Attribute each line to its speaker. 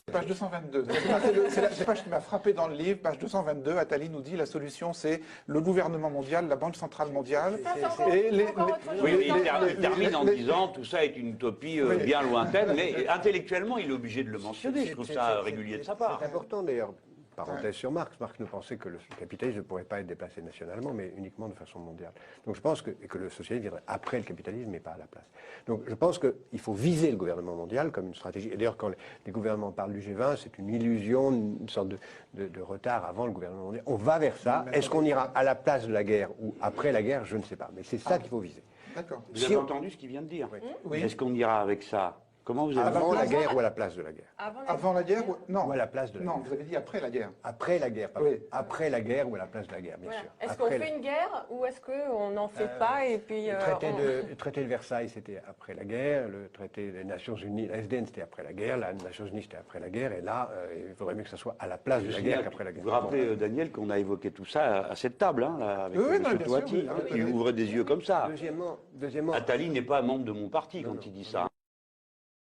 Speaker 1: Page 222. C'est la page qui m'a frappé dans le livre. Page 222, Attali nous dit la solution c'est le gouvernement mondial, la Banque centrale mondiale.
Speaker 2: Oui, il termine en disant tout ça est une utopie bien lointaine, mais intellectuellement il est obligé de le mentionner. Je trouve ça régulier de sa part.
Speaker 3: C'est important d'ailleurs. Parenthèse sur Marx. Marx ne pensait que le capitalisme ne pourrait pas être déplacé nationalement, mais uniquement de façon mondiale. Donc je pense que le socialisme viendrait après le capitalisme, mais pas à la place. Donc je pense qu'il faut viser le gouvernement mondial comme une stratégie. Et d'ailleurs, quand les gouvernements parlent du G20, c'est une illusion, une sorte de retard avant le gouvernement mondial. On va vers ça. Est-ce qu'on ira à la place de la guerre ou après la guerre? Je ne sais pas. Mais c'est ça qu'il faut viser.
Speaker 1: D'accord.
Speaker 2: Vous avez entendu ce qu'il vient de dire?
Speaker 1: Oui.
Speaker 2: Est-ce qu'on ira avec ça? Comment vous avez
Speaker 3: Avant la guerre ou à la place de la guerre?
Speaker 1: Avant la guerre Non.
Speaker 3: Ou à la place de la guerre?
Speaker 1: Non, vous avez dit après la guerre.
Speaker 3: Après la guerre, pardon.
Speaker 1: Oui.
Speaker 3: Après la guerre ou à la place de la guerre, bien sûr.
Speaker 4: Est-ce qu'on fait une guerre ou est-ce qu'on n'en fait pas et puis
Speaker 3: Le traité de Versailles, c'était après la guerre. Le traité des Nations Unies, la SDN, c'était après la guerre. La Nations Unies, c'était après la guerre. Et là, il faudrait mieux que ça soit à la place de la guerre qu'après la guerre.
Speaker 2: Vous vous rappelez, Daniel, qu'on a évoqué tout ça à cette table, hein, là, avec M. Touati, qui ouvrait des yeux comme ça.
Speaker 3: Deuxièmement,
Speaker 2: Attali n'est pas membre de mon parti quand il dit ça.